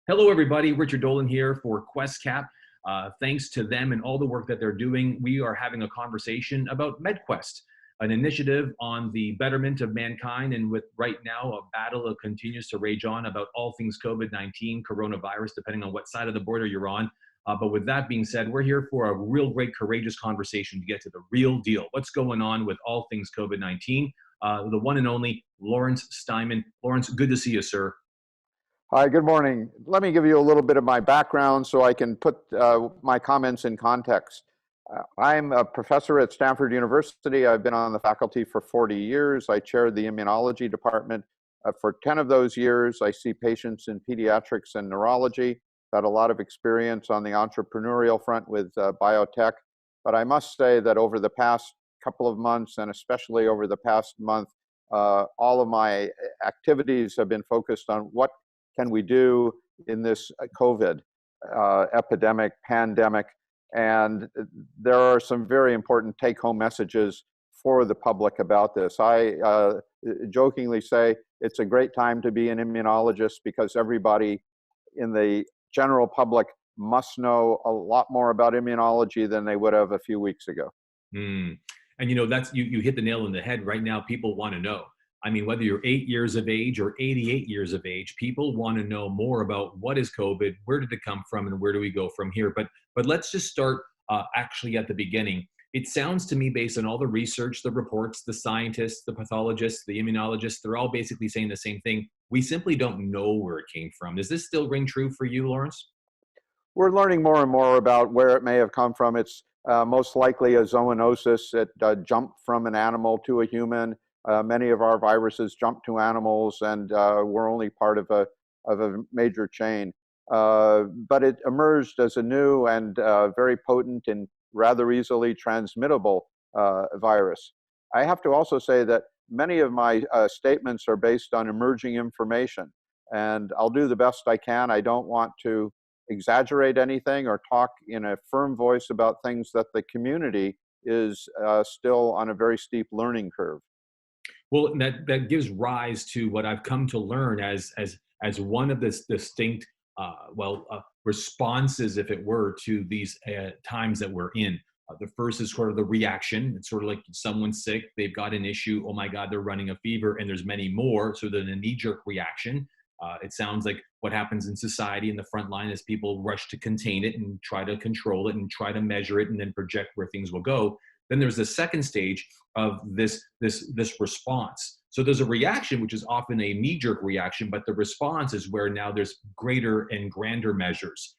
Hello, everybody. Richard Dolan here for QuestCap. Thanks to them and all the work that they're doing, we are having a conversation about MedQuest, an initiative on the betterment of mankind. And with right now, a battle that continues to rage on about all things COVID-19, coronavirus, depending on what side of the border you're on. But with that being said, we're here for a real great, courageous conversation to get to the real deal. What's going on with all things COVID-19? The one and only Lawrence Steinman. Lawrence, good to see you, sir. Hi, good morning. Let me give you a little bit of my background so I can put my comments in context. I'm a professor at Stanford University. I've been on the faculty for 40 years. I chaired the Immunology department for 10 of those years. I see patients in pediatrics and neurology. Got a lot of experience on the entrepreneurial front with biotech. But I must say that over the past couple of months, and especially over the past month, all of my activities have been focused on what can we do in this COVID epidemic, pandemic, and there are some very important take-home messages for the public about this. I jokingly say it's a great time to be an immunologist because everybody in the general public must know a lot more about immunology than they would have a few weeks ago. And you know, that's you hit the nail on the head. Right now, people want to know. I mean, whether you're 8 years of age or 88 years of age, people want to know more about what is COVID, where did it come from, and where do we go from here. But let's just start actually at the beginning. It sounds to me, based on all the research, the reports, the scientists, the pathologists, the immunologists, they're all basically saying the same thing. We simply don't know where it came from. Does this still ring true for you, Lawrence? We're learning more and more about where it may have come from. It's most likely a zoonosis that jumped from an animal to a human. Many of our viruses jump to animals, and we're only part of a major chain. But it emerged as a new and very potent and rather easily transmittable virus. I have to also say that many of my statements are based on emerging information, and I'll do the best I can. I don't want to exaggerate anything or talk in a firm voice about things that the community is still on a very steep learning curve. Well, that gives rise to what I've come to learn as one of the distinct responses, if it were, to these times that we're in. The first is sort of the reaction. It's sort of like someone's sick, they've got an issue, oh my God, they're running a fever, and there's many more. So then a knee-jerk reaction. It sounds like what happens in society in the front line is people rush to contain it and try to control it and try to measure it and then project where things will go. Then there's the second stage of this response. So there's a reaction, which is often a knee-jerk reaction, but the response is where now there's greater and grander measures.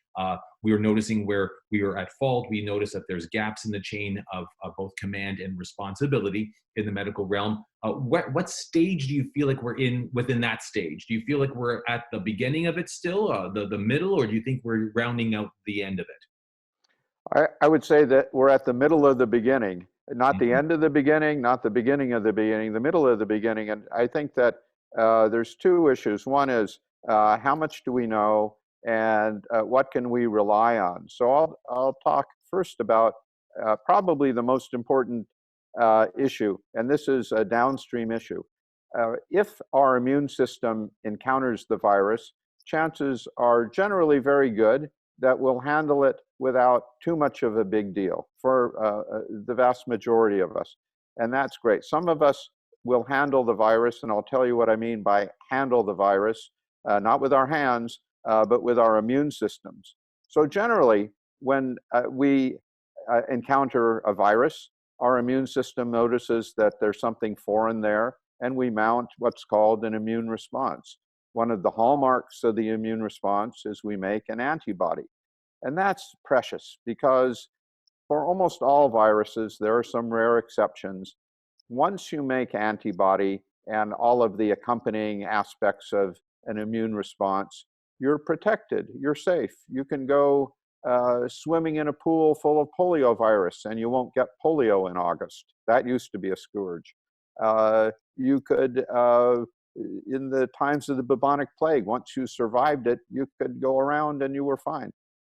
We are noticing where we are at fault. We notice that there's gaps in the chain of both command and responsibility in the medical realm. What stage do you feel like we're in within that stage? Do you feel like we're at the beginning of it still, the middle, or do you think we're rounding out the end of it? I would say that we're at the middle of the beginning, not the end of the beginning, not the beginning of the beginning, the middle of the beginning. And I think that there's two issues. One is how much do we know, and what can we rely on? So I'll talk first about probably the most important issue, and this is a downstream issue. If our immune system encounters the virus, chances are generally very good that we'll handle it without too much of a big deal for the vast majority of us. And that's great. Some of us will handle the virus, and I'll tell you what I mean by handle the virus, not with our hands, but with our immune systems. So generally, when we encounter a virus, our immune system notices that there's something foreign there, and we mount what's called an immune response. One of the hallmarks of the immune response is we make an antibody. And that's precious because for almost all viruses, there are some rare exceptions. Once you make antibody and all of the accompanying aspects of an immune response, you're protected, you're safe. You can go swimming in a pool full of poliovirus and you won't get polio in August. That used to be a scourge. You could, in the times of the bubonic plague, once you survived it, you could go around and you were fine.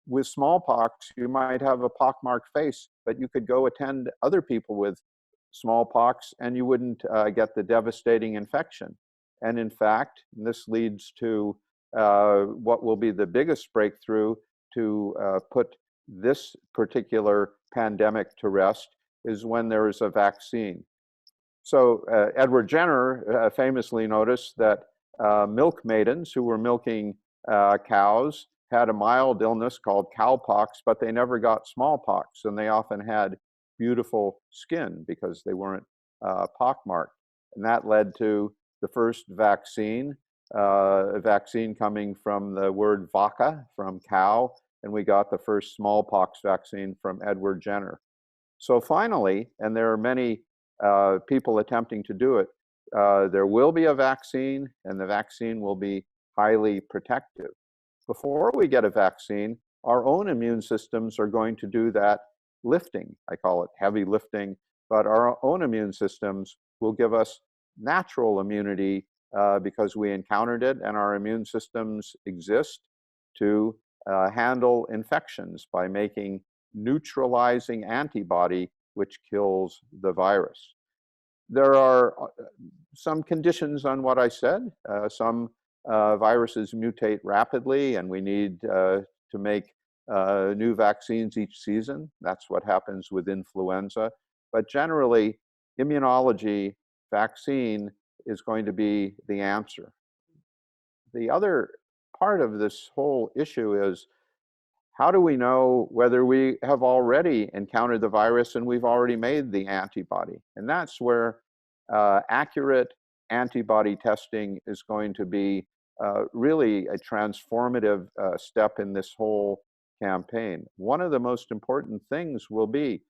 With smallpox, you might have a pockmarked face, but you could go attend other people with smallpox and you wouldn't get the devastating infection. And in fact, this leads to what will be the biggest breakthrough to put this particular pandemic to rest is when there is a vaccine. So Edward Jenner famously noticed that milk maidens who were milking cows had a mild illness called cowpox, but they never got smallpox, and they often had beautiful skin because they weren't pockmarked. And that led to the first vaccine, a vaccine coming from the word vaca, from cow, and we got the first smallpox vaccine from Edward Jenner. So finally, and there are many people attempting to do it, there will be a vaccine, and the vaccine will be highly protective. Before we get a vaccine, our own immune systems are going to do that lifting. I call it heavy lifting, but our own immune systems will give us natural immunity because we encountered it, and our immune systems exist to handle infections by making neutralizing antibody which kills the virus. There are some conditions on what I said. Some viruses mutate rapidly, and we need to make new vaccines each season. That's what happens with influenza. But generally, immunology vaccine is going to be the answer. The other part of this whole issue is, how do we know whether we have already encountered the virus and we've already made the antibody? And that's where accurate antibody testing is going to be really a transformative step in this whole campaign. One of the most important things will be,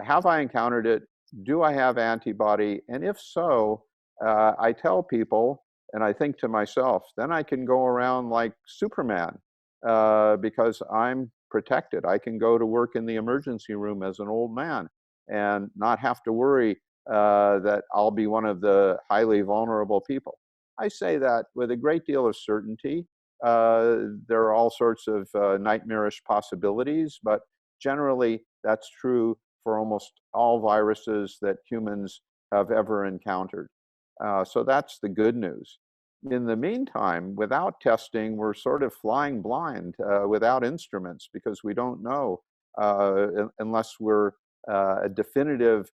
have I encountered it? Do I have antibody? And if so, I tell people, and I think to myself, then I can go around like Superman. Because I'm protected. I can go to work in the emergency room as an old man and not have to worry that I'll be one of the highly vulnerable people. I say that with a great deal of certainty. There are all sorts of nightmarish possibilities, but generally that's true for almost all viruses that humans have ever encountered. So that's the good news. In the meantime, without testing, we're sort of flying blind without instruments, because we don't know unless we're a definitive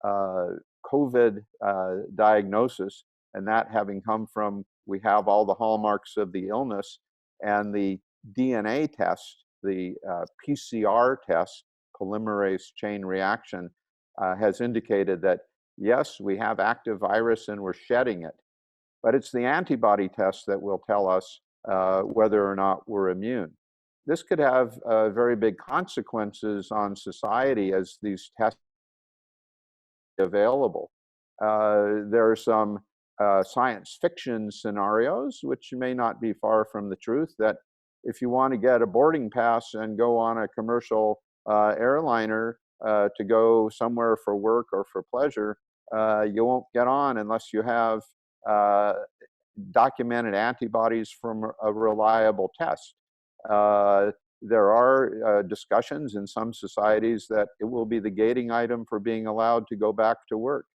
COVID diagnosis, and that having come from, we have all the hallmarks of the illness, and the DNA test, the PCR test, polymerase chain reaction, has indicated that, yes, we have active virus and we're shedding it. But it's the antibody test that will tell us whether or not we're immune. This could have very big consequences on society as these tests are available. There are some science fiction scenarios, which may not be far from the truth, that if you want to get a boarding pass and go on a commercial airliner to go somewhere for work or for pleasure, you won't get on unless you have documented antibodies from a reliable test. There are discussions in some societies that it will be the gating item for being allowed to go back to work.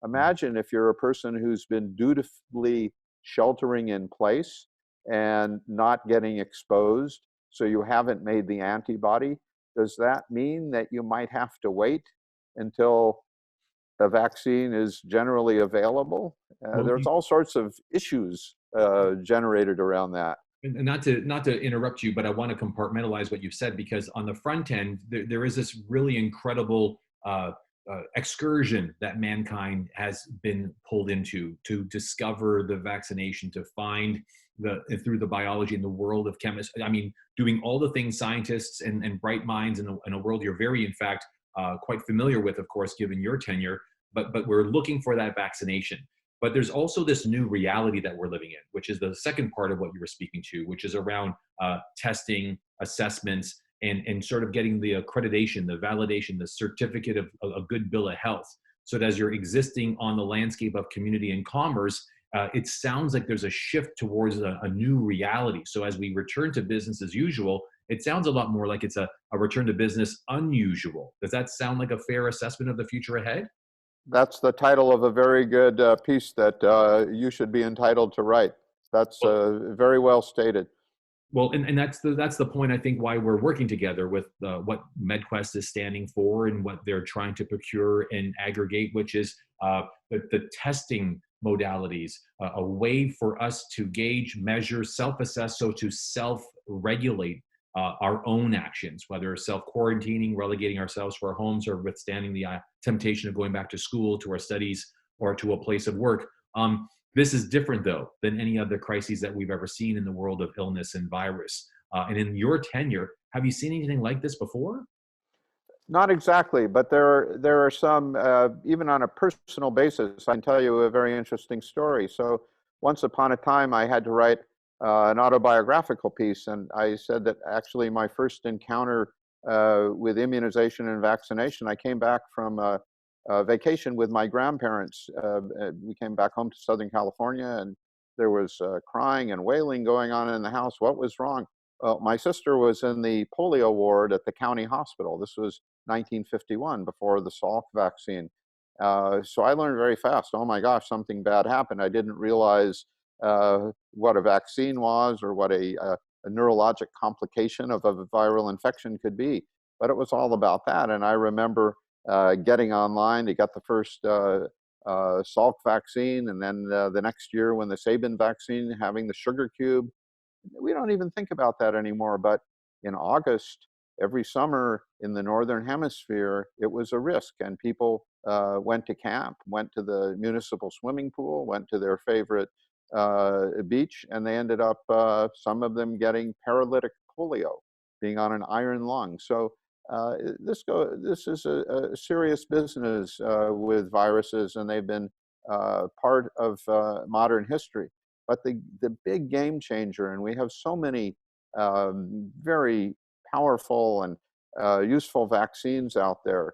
Imagine if you're a person who's been dutifully sheltering in place and not getting exposed, so you haven't made the antibody. Does that mean that you might have to wait until the vaccine is generally available? There's all sorts of issues generated around that. And not to interrupt you, but I want to compartmentalize what you've said, because on the front end, there is this really incredible excursion that mankind has been pulled into to discover the vaccination, to find through the biology and the world of chemistry. I mean, doing all the things scientists and bright minds in a world you're very, in fact, quite familiar with, of course, given your tenure, but we're looking for that vaccination. But there's also this new reality that we're living in, which is the second part of what you were speaking to, which is around testing, assessments, and sort of getting the accreditation, the validation, the certificate of a good bill of health. So that as you're existing on the landscape of community and commerce, it sounds like there's a shift towards a new reality. So as we return to business as usual, it sounds a lot more like it's a return to business unusual. Does that sound like a fair assessment of the future ahead? That's the title of a very good piece that you should be entitled to write. That's very well stated. Well, and that's the point, I think, why we're working together with what MedQuest is standing for and what they're trying to procure and aggregate, which is the testing modalities, a way for us to gauge, measure, self-assess, so to self-regulate our own actions, whether self-quarantining, relegating ourselves to our homes, or withstanding the temptation of going back to school, to our studies, or to a place of work. This is different, though, than any other crises that we've ever seen in the world of illness and virus. And in your tenure, have you seen anything like this before? Not exactly, but there are some, even on a personal basis. I can tell you a very interesting story. So once upon a time, I had to write an autobiographical piece, and I said that actually my first encounter with immunization and vaccination, I came back from a vacation with my grandparents. We came back home to Southern California, and there was crying and wailing going on in the house. What was wrong? Well, my sister was in the polio ward at the county hospital. This was 1951, before the Salk vaccine. So I learned very fast, oh my gosh, something bad happened. I didn't realize what a vaccine was, or what a neurologic complication of a viral infection could be. But it was all about that. And I remember getting online to get the first Salk vaccine, and then the next year when the Sabin vaccine, having the sugar cube. We don't even think about that anymore, but in August, every summer in the Northern Hemisphere, it was a risk, and people went to camp, went to the municipal swimming pool, went to their favorite beach, and they ended up, some of them getting paralytic polio, being on an iron lung. So this is a serious business with viruses, and they've been part of modern history. But the big game changer, and we have so many very powerful and useful vaccines out there.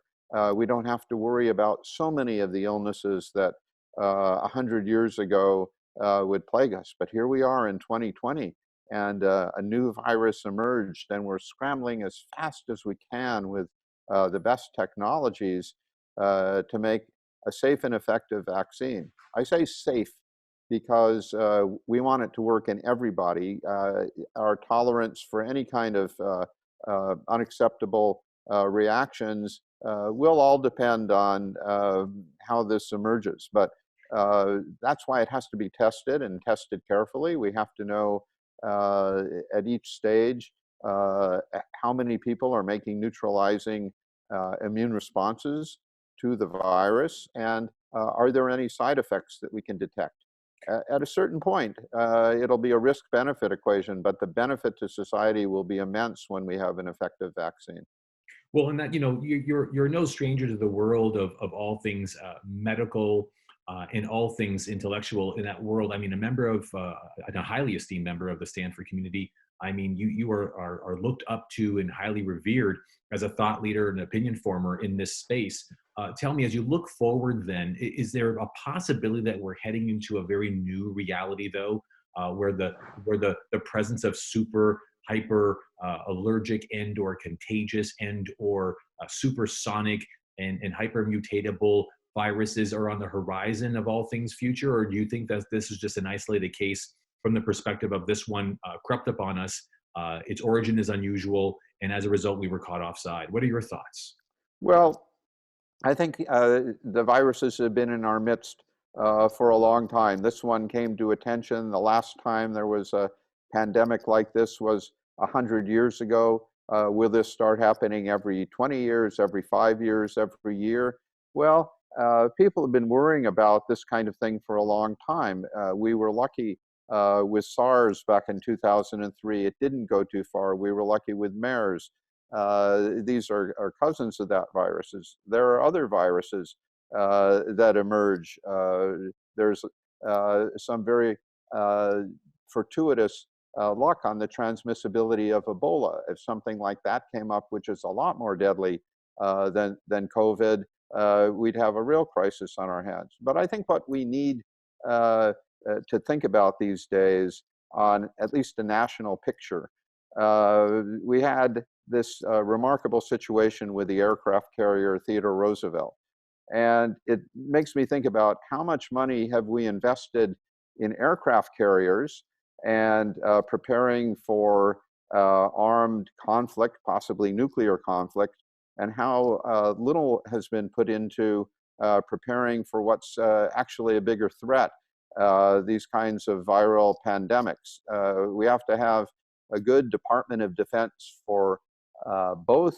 We don't have to worry about so many of the illnesses that 100 years ago would plague us. But here we are in 2020, and a new virus emerged, and we're scrambling as fast as we can with the best technologies to make a safe and effective vaccine. I say safe because we want it to work in everybody. Our tolerance for any kind of unacceptable reactions will all depend on how this emerges. But that's why it has to be tested, and tested carefully. We have to know at each stage how many people are making neutralizing immune responses to the virus, and are there any side effects that we can detect. At a certain point, it'll be a risk-benefit equation, but the benefit to society will be immense when we have an effective vaccine. Well, and that, you're no stranger to the world of all things medical and all things intellectual in that world. I mean, a member of a highly esteemed member of the Stanford community. I mean, you are looked up to and highly revered as a thought leader and opinion former in this space. Tell me, as you look forward, then, is there a possibility that we're heading into a very new reality, though, where the presence of super hyper allergic and or contagious and or supersonic and hyper mutatable viruses are on the horizon of all things future? Or do you think that this is just an isolated case from the perspective of this one crept upon us, its origin is unusual, and as a result we were caught offside? What are your thoughts? Well, I think the viruses have been in our midst for a long time. This one came to attention. The last time there was a pandemic like this was 100 years ago. Will this start happening every 20 years, every 5 years, every year? Well, people have been worrying about this kind of thing for a long time. We were lucky with SARS back in 2003. It didn't go too far. We were lucky with MERS. These are cousins of that viruses. There are other viruses that emerge. There's some very fortuitous luck on the transmissibility of Ebola. If something like that came up, which is a lot more deadly than COVID, we'd have a real crisis on our hands. But I think what we need to think about these days, on at least a national picture, we had this remarkable situation with the aircraft carrier Theodore Roosevelt. And it makes me think about how much money have we invested in aircraft carriers and preparing for armed conflict, possibly nuclear conflict, and how little has been put into preparing for what's actually a bigger threat, these kinds of viral pandemics. We have to have a good Department of Defense for both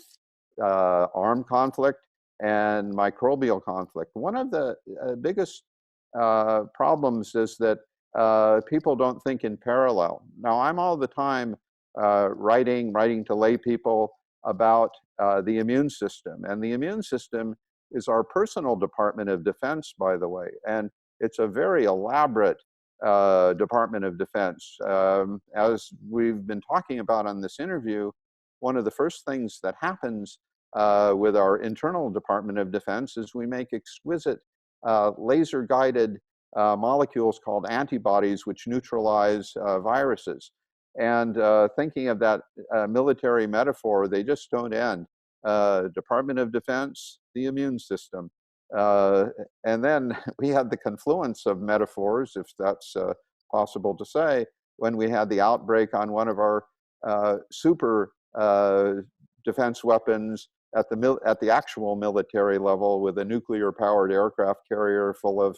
armed conflict and microbial conflict. One of the biggest problems is that people don't think in parallel. Now, I'm all the time writing to lay people about the immune system. And the immune system is our personal Department of Defense, by the way. And it's a very elaborate Department of Defense. As we've been talking about on this interview, one of the first things that happens with our internal Department of Defense is we make exquisite laser-guided molecules called antibodies which neutralize viruses. And thinking of that military metaphor, they just don't end. Department of Defense, the immune system. And then we had the confluence of metaphors, if that's possible to say, when we had the outbreak on one of our super defense weapons at the actual military level, with a nuclear-powered aircraft carrier full of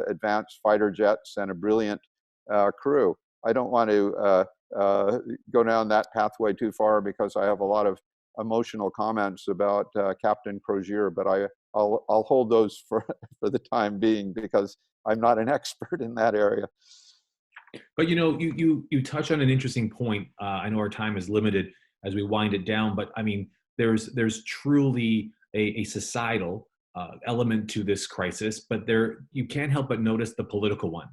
advanced fighter jets and a brilliant crew. I don't want to go down that pathway too far because I have a lot of emotional comments about Captain Crozier, but I'll hold those for the time being because I'm not an expert in that area. But you touch on an interesting point. I know our time is limited as we wind it down, but I mean, there's truly a societal element to this crisis, but you can't help but notice the political one.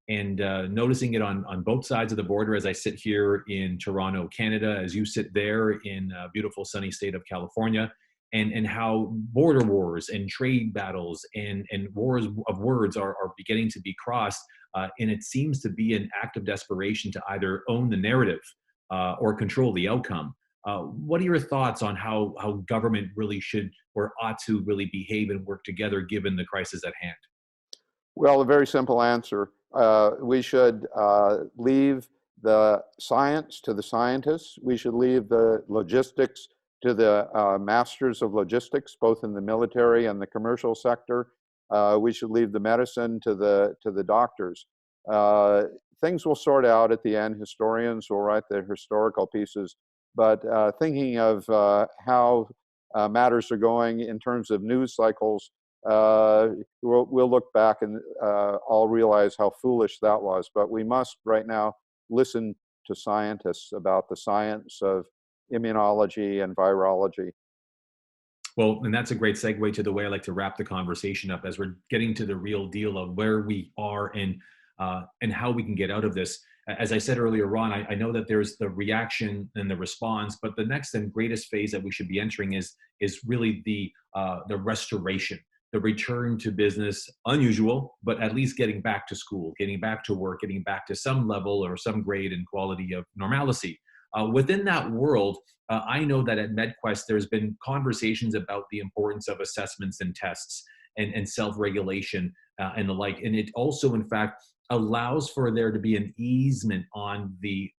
And noticing it on both sides of the border, as I sit here in Toronto, Canada, as you sit there in beautiful sunny state of California, and how border wars and trade battles and wars of words are beginning to be crossed. And it seems to be an act of desperation to either own the narrative or control the outcome. What are your thoughts on how government really should or ought to really behave and work together given the crisis at hand? Well, a very simple answer. We should leave the science to the scientists. We should leave the logistics to the masters of logistics, both in the military and the commercial sector. We should leave the medicine to the doctors. Things will sort out at the end. Historians will write the historical pieces. But thinking of how matters are going in terms of news cycles, we'll look back and all realize how foolish that was. But we must right now listen to scientists about the science of immunology and virology. Well, and that's a great segue to the way I like to wrap the conversation up as we're getting to the real deal of where we are and how we can get out of this. As I said earlier on, I know that there's the reaction and the response, but the next and greatest phase that we should be entering is really the restoration, the return to business, unusual, but at least getting back to school, getting back to work, getting back to some level or some grade and quality of normalcy. Within that world, I know that at MedQuest, there's been conversations about the importance of assessments and tests and self-regulation and the like. And it also, in fact, allows for there to be an easement on the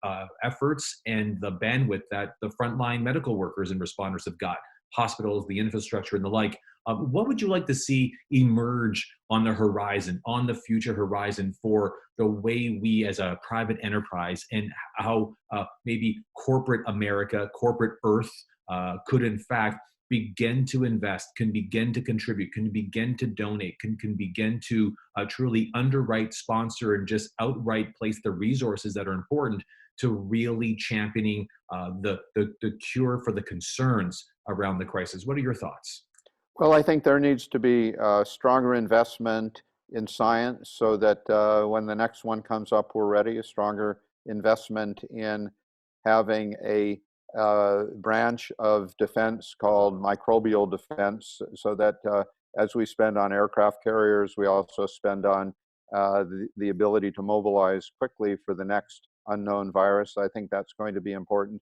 efforts and the bandwidth that the frontline medical workers and responders have got, hospitals, the infrastructure and the like. What would you like to see emerge on the horizon, on the future horizon for the way we as a private enterprise and how maybe corporate America, corporate Earth could in fact begin to invest, can begin to contribute, can begin to donate, can begin to truly underwrite, sponsor, and just outright place the resources that are important to really championing the cure for the concerns around the crisis. What are your thoughts? Well, I think there needs to be stronger investment in science so that when the next one comes up, we're ready. A stronger investment in having a branch of defense called microbial defense, so that as we spend on aircraft carriers, we also spend on the ability to mobilize quickly for the next unknown virus. I think that's going to be important.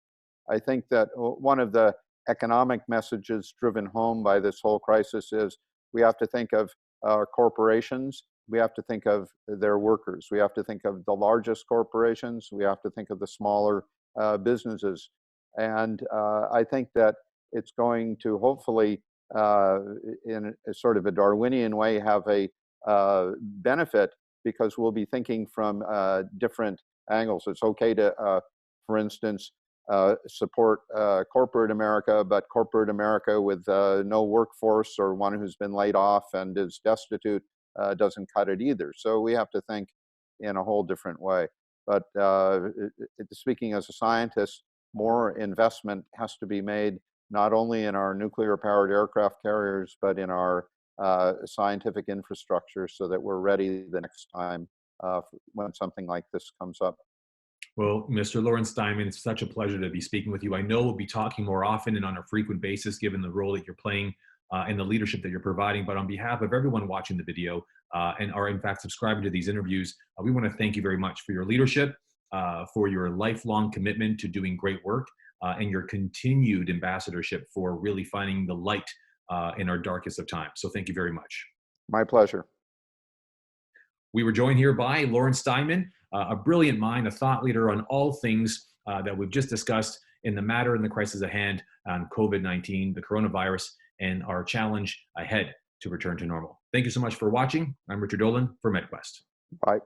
I think that one of the economic messages driven home by this whole crisis is we have to think of corporations we have to think of their workers. We have to think of the largest corporations. We have to think of the smaller businesses. And I think that it's going to hopefully, in a sort of a Darwinian way, have a benefit, because we'll be thinking from different angles. It's okay to, for instance, support corporate America, but corporate America with no workforce, or one who's been laid off and is destitute, doesn't cut it either. So we have to think in a whole different way. But speaking as a scientist, more investment has to be made not only in our nuclear-powered aircraft carriers, but in our scientific infrastructure, so that we're ready the next time when something like this comes up. Well, Mr. Lawrence Steinman, it's such a pleasure to be speaking with you. I know we'll be talking more often and on a frequent basis, given the role that you're playing and the leadership that you're providing. But on behalf of everyone watching the video and are in fact subscribing to these interviews, we want to thank you very much for your leadership, for your lifelong commitment to doing great work, and your continued ambassadorship for really finding the light in our darkest of times. So thank you very much. My pleasure. We were joined here by Lawrence Steinman, a brilliant mind, a thought leader on all things that we've just discussed in the matter and the crisis at hand on COVID-19, the coronavirus, and our challenge ahead to return to normal. Thank you so much for watching. I'm Richard Dolan for MedQuest. Bye.